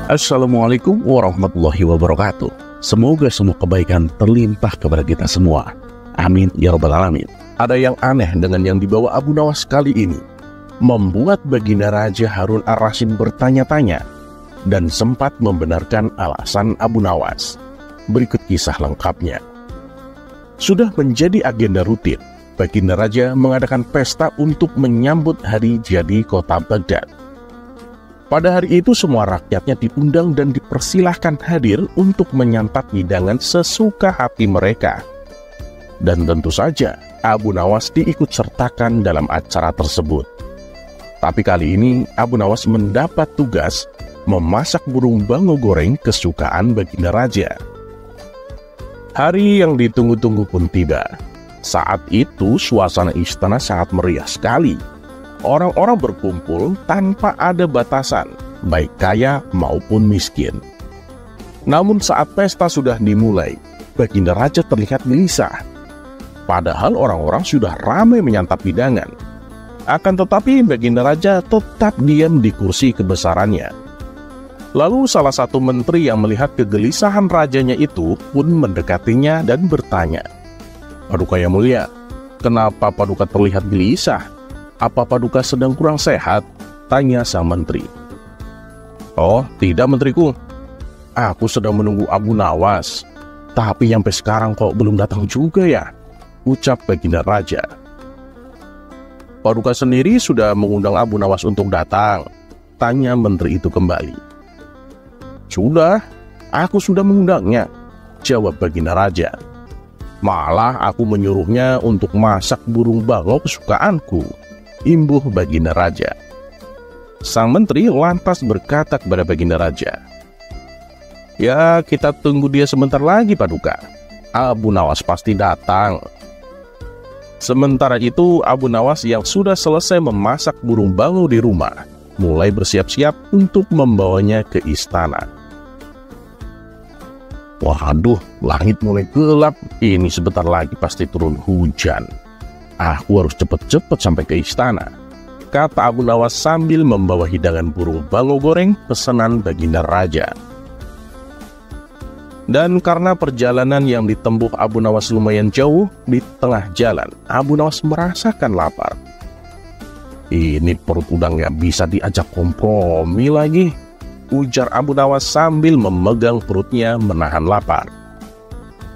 Assalamualaikum warahmatullahi wabarakatuh. Semoga semua kebaikan terlimpah kepada kita semua. Amin ya rabbal alamin. Ada yang aneh dengan yang dibawa Abu Nawas kali ini, membuat Baginda Raja Harun ar-Rasyid bertanya-tanya dan sempat membenarkan alasan Abu Nawas. Berikut kisah lengkapnya. Sudah menjadi agenda rutin, Baginda Raja mengadakan pesta untuk menyambut hari jadi kota Baghdad. Pada hari itu semua rakyatnya diundang dan dipersilahkan hadir untuk menyantap hidangan sesuka hati mereka. Dan tentu saja Abu Nawas diikut sertakan dalam acara tersebut. Tapi kali ini Abu Nawas mendapat tugas memasak burung bango goreng kesukaan Baginda Raja. Hari yang ditunggu-tunggu pun tiba. Saat itu suasana istana sangat meriah sekali. Orang-orang berkumpul tanpa ada batasan, baik kaya maupun miskin. Namun saat pesta sudah dimulai, Baginda Raja terlihat gelisah. Padahal orang-orang sudah ramai menyantap hidangan. Akan tetapi Baginda Raja tetap diam di kursi kebesarannya. Lalu salah satu menteri yang melihat kegelisahan rajanya itu pun mendekatinya dan bertanya, "Paduka yang mulia, kenapa Paduka terlihat gelisah? Apa Paduka sedang kurang sehat?" tanya sang menteri. "Oh, tidak menteriku. Aku sedang menunggu Abu Nawas. Tapi sampai sekarang kok belum datang juga ya?" ucap Baginda Raja. "Paduka sendiri sudah mengundang Abu Nawas untuk datang?" tanya menteri itu kembali. "Sudah, aku sudah mengundangnya," jawab Baginda Raja. "Malah aku menyuruhnya untuk masak burung bango kesukaanku," imbuh Baginda Raja. Sang menteri lantas berkata kepada Baginda Raja, "Ya, kita tunggu dia sebentar lagi, Paduka. Abu Nawas pasti datang." Sementara itu, Abu Nawas yang sudah selesai memasak burung bango di rumah, mulai bersiap-siap untuk membawanya ke istana. "Waduh, langit mulai gelap. Ini sebentar lagi pasti turun hujan. Aku harus cepet-cepet sampai ke istana," kata Abu Nawas sambil membawa hidangan burung bango goreng pesanan Baginda Raja. Dan karena perjalanan yang ditempuh Abu Nawas lumayan jauh, di tengah jalan Abu Nawas merasakan lapar. "Ini perut udah nggak bisa diajak kompromi lagi," ujar Abu Nawas sambil memegang perutnya menahan lapar.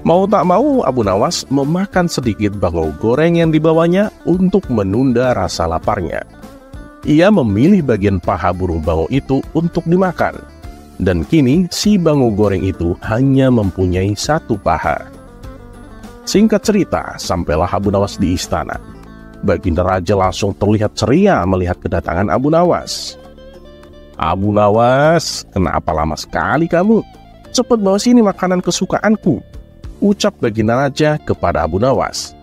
Mau tak mau Abu Nawas memakan sedikit bango goreng yang dibawanya untuk menunda rasa laparnya. Ia memilih bagian paha burung bango itu untuk dimakan. Dan kini si bango goreng itu hanya mempunyai satu paha. Singkat cerita, sampailah Abu Nawas di istana. Baginda Raja langsung terlihat ceria melihat kedatangan Abu Nawas. "Abu Nawas, kenapa lama sekali kamu? Cepat bawa sini makanan kesukaanku," ucap Baginda Raja kepada Abu Nawas.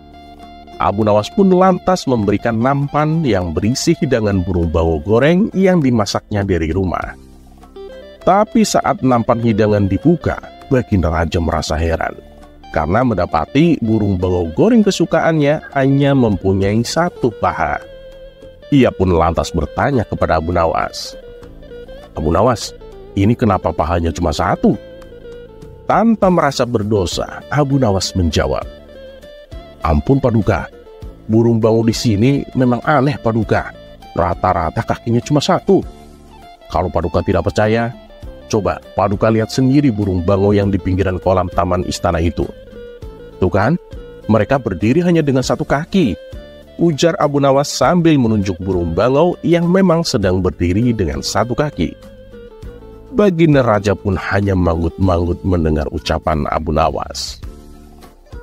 Abu Nawas pun lantas memberikan nampan yang berisi hidangan burung bango goreng yang dimasaknya dari rumah. Tapi saat nampan hidangan dibuka, Baginda Raja merasa heran karena mendapati burung bango goreng kesukaannya hanya mempunyai satu paha. Ia pun lantas bertanya kepada Abu Nawas, "Abu Nawas, ini kenapa pahanya cuma satu?" Tanpa merasa berdosa, Abu Nawas menjawab, "Ampun Paduka, burung bango di sini memang aneh Paduka. Rata-rata kakinya cuma satu. Kalau Paduka tidak percaya, coba Paduka lihat sendiri burung bango yang di pinggiran kolam taman istana itu. Tuh kan, mereka berdiri hanya dengan satu kaki," ujar Abu Nawas sambil menunjuk burung bango yang memang sedang berdiri dengan satu kaki. Baginda Raja pun hanya manggut-manggut mendengar ucapan Abu Nawas.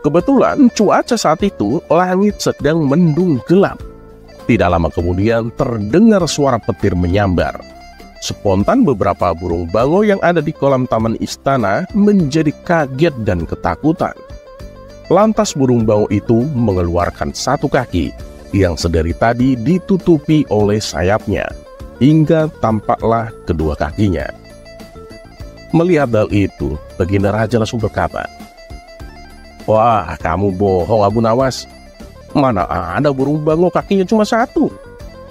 Kebetulan cuaca saat itu langit sedang mendung gelap. Tidak lama kemudian terdengar suara petir menyambar. Spontan beberapa burung bango yang ada di kolam taman istana menjadi kaget dan ketakutan. Lantas burung bango itu mengeluarkan satu kaki yang sedari tadi ditutupi oleh sayapnya, hingga tampaklah kedua kakinya. Melihat hal itu, Baginda Raja langsung berkata, "Wah, kamu bohong Abu Nawas. Mana ada burung bango kakinya cuma satu.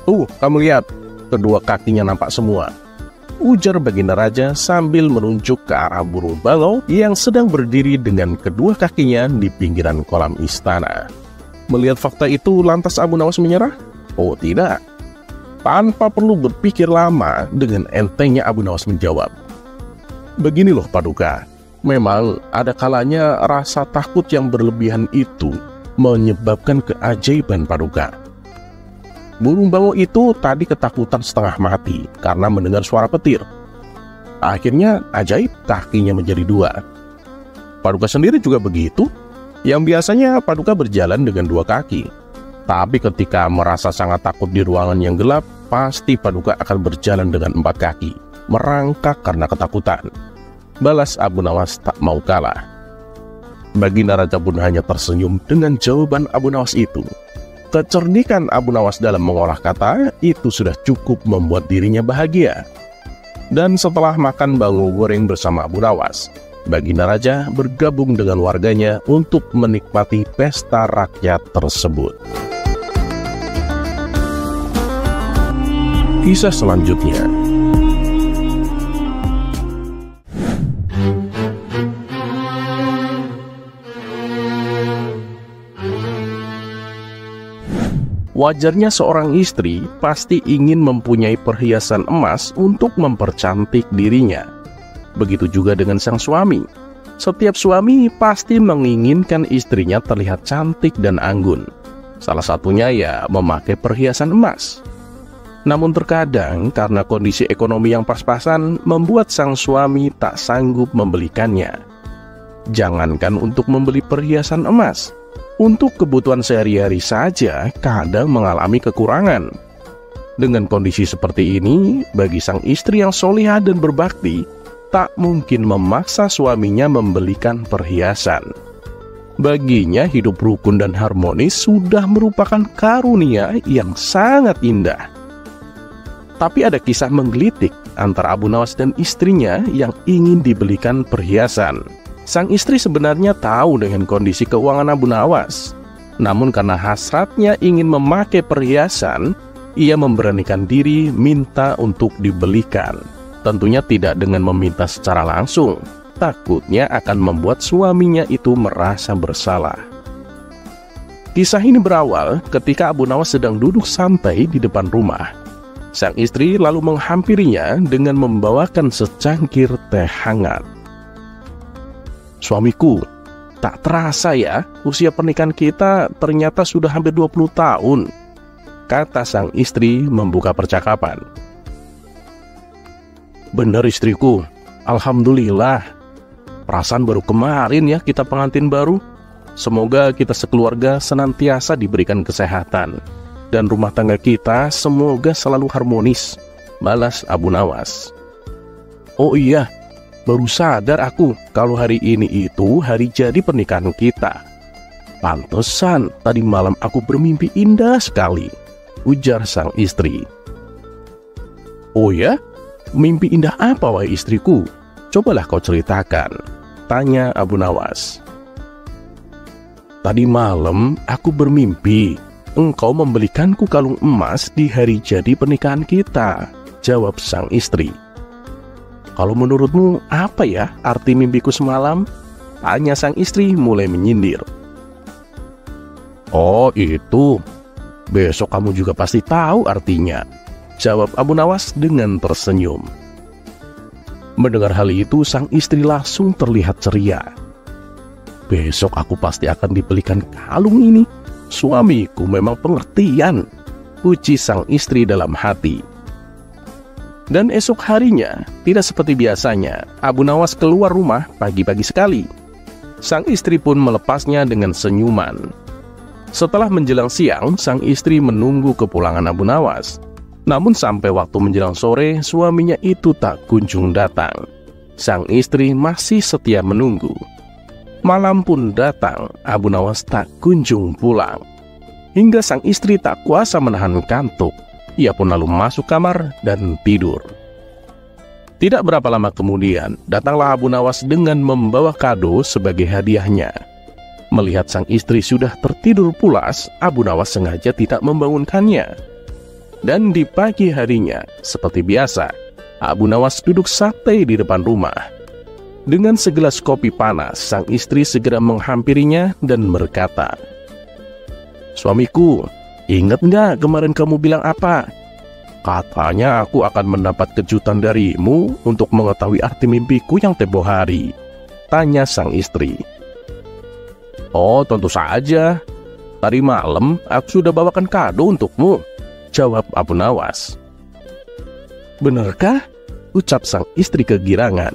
Tuh, kamu lihat, kedua kakinya nampak semua. ujar Baginda Raja sambil menunjuk ke arah burung bangau yang sedang berdiri dengan kedua kakinya di pinggiran kolam istana. Melihat fakta itu, lantas Abu Nawas menyerah? Oh tidak. Tanpa perlu berpikir lama, dengan entengnya Abu Nawas menjawab, "Begini loh Paduka, memang ada kalanya rasa takut yang berlebihan itu menyebabkan keajaiban Paduka. Burung bangau itu tadi ketakutan setengah mati karena mendengar suara petir. Akhirnya ajaib kakinya menjadi 2. Paduka sendiri juga begitu. Yang biasanya Paduka berjalan dengan 2 kaki. Tapi ketika merasa sangat takut di ruangan yang gelap, pasti Paduka akan berjalan dengan 4 kaki, merangkak karena ketakutan." Balas Abu Nawas tak mau kalah. Baginda Raja pun hanya tersenyum dengan jawaban Abu Nawas itu. Kecerdikan Abu Nawas dalam mengolah kata itu sudah cukup membuat dirinya bahagia. Dan setelah makan bangu goreng bersama Abu Nawas, Baginda Raja bergabung dengan warganya untuk menikmati pesta rakyat tersebut. Kisah selanjutnya. Wajarnya seorang istri pasti ingin mempunyai perhiasan emas untuk mempercantik dirinya. Begitu juga dengan sang suami. Setiap suami pasti menginginkan istrinya terlihat cantik dan anggun. Salah satunya ya memakai perhiasan emas. Namun terkadang karena kondisi ekonomi yang pas-pasan membuat sang suami tak sanggup membelikannya. Jangankan untuk membeli perhiasan emas, untuk kebutuhan sehari-hari saja kadang mengalami kekurangan. Dengan kondisi seperti ini, bagi sang istri yang solihah dan berbakti, tak mungkin memaksa suaminya membelikan perhiasan. Baginya hidup rukun dan harmonis sudah merupakan karunia yang sangat indah. Tapi ada kisah menggelitik antara Abu Nawas dan istrinya yang ingin dibelikan perhiasan. Sang istri sebenarnya tahu dengan kondisi keuangan Abu Nawas. Namun karena hasratnya ingin memakai perhiasan, ia memberanikan diri minta untuk dibelikan. Tentunya tidak dengan meminta secara langsung. Takutnya akan membuat suaminya itu merasa bersalah. Kisah ini berawal ketika Abu Nawas sedang duduk santai di depan rumah. Sang istri lalu menghampirinya dengan membawakan secangkir teh hangat. "Suamiku, tak terasa ya, usia pernikahan kita ternyata sudah hampir 20 tahun, kata sang istri membuka percakapan. "Benar istriku, alhamdulillah. Perasaan baru kemarin ya kita pengantin baru. Semoga kita sekeluarga senantiasa diberikan kesehatan. Dan rumah tangga kita semoga selalu harmonis," balas Abu Nawas. "Oh iya, baru sadar aku kalau hari ini itu hari jadi pernikahan kita. Pantesan tadi malam aku bermimpi indah sekali," ujar sang istri. "Oh ya? Mimpi indah apa wahai istriku? Cobalah kau ceritakan," tanya Abu Nawas. "Tadi malam aku bermimpi engkau membelikanku kalung emas di hari jadi pernikahan kita," jawab sang istri. "Kalau menurutmu apa ya arti mimpiku semalam?" tanya sang istri mulai menyindir. "Oh itu, besok kamu juga pasti tahu artinya," jawab Abu Nawas dengan tersenyum. Mendengar hal itu, sang istri langsung terlihat ceria. "Besok aku pasti akan dibelikan kalung ini. Suamiku memang pengertian," puji sang istri dalam hati. Dan esok harinya, tidak seperti biasanya, Abu Nawas keluar rumah pagi-pagi sekali. Sang istri pun melepasnya dengan senyuman. Setelah menjelang siang, sang istri menunggu kepulangan Abu Nawas. Namun sampai waktu menjelang sore, suaminya itu tak kunjung datang. Sang istri masih setia menunggu. Malam pun datang, Abu Nawas tak kunjung pulang. Hingga sang istri tak kuasa menahan kantuk. Ia pun lalu masuk kamar dan tidur. Tidak berapa lama kemudian, datanglah Abu Nawas dengan membawa kado sebagai hadiahnya. Melihat sang istri sudah tertidur pulas, Abu Nawas sengaja tidak membangunkannya. Dan di pagi harinya, seperti biasa, Abu Nawas duduk santai di depan rumah. Dengan segelas kopi panas, sang istri segera menghampirinya dan berkata, "Suamiku, ingat nggak kemarin kamu bilang apa? Katanya aku akan mendapat kejutan darimu untuk mengetahui arti mimpiku yang tempo hari," tanya sang istri. "Oh, tentu saja. Tadi malam aku sudah bawakan kado untukmu," jawab Abu Nawas. "Benarkah?" ucap sang istri kegirangan.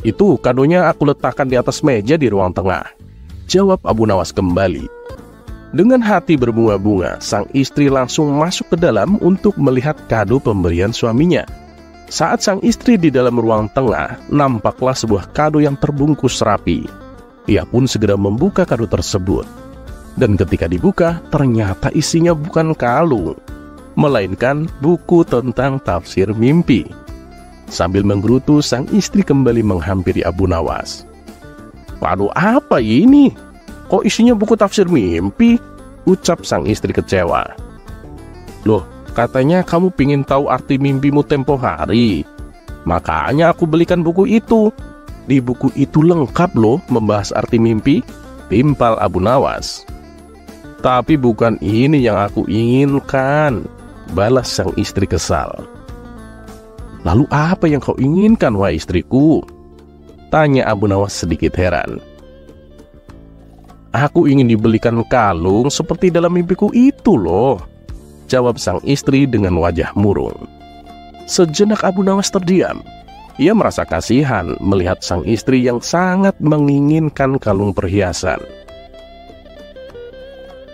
"Itu kadonya aku letakkan di atas meja di ruang tengah," jawab Abu Nawas kembali. Dengan hati berbunga-bunga, sang istri langsung masuk ke dalam untuk melihat kado pemberian suaminya. Saat sang istri di dalam ruang tengah, nampaklah sebuah kado yang terbungkus rapi. Ia pun segera membuka kado tersebut. Dan ketika dibuka, ternyata isinya bukan kalung, melainkan buku tentang tafsir mimpi. Sambil menggerutu, sang istri kembali menghampiri Abu Nawas. "Waduh, apa ini? Kok isinya buku tafsir mimpi?" ucap sang istri kecewa. "Loh, katanya kamu pingin tahu arti mimpimu tempo hari. Makanya aku belikan buku itu. Di buku itu lengkap loh membahas arti mimpi," timpal Abu Nawas. "Tapi bukan ini yang aku inginkan," balas sang istri kesal. "Lalu apa yang kau inginkan, wahai istriku?" tanya Abu Nawas sedikit heran. "Aku ingin dibelikan kalung seperti dalam mimpiku itu loh," jawab sang istri dengan wajah murung. Sejenak Abu Nawas terdiam. Ia merasa kasihan melihat sang istri yang sangat menginginkan kalung perhiasan.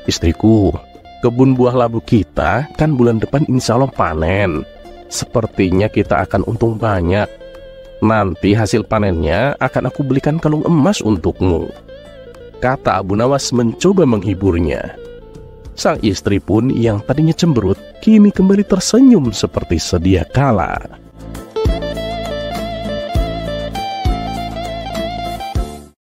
"Istriku, kebun buah labu kita kan bulan depan insya Allah panen. Sepertinya kita akan untung banyak. Nanti hasil panennya akan aku belikan kalung emas untukmu," kata Abu Nawas mencoba menghiburnya. Sang istri pun yang tadinya cemberut, kini kembali tersenyum seperti sedia kala.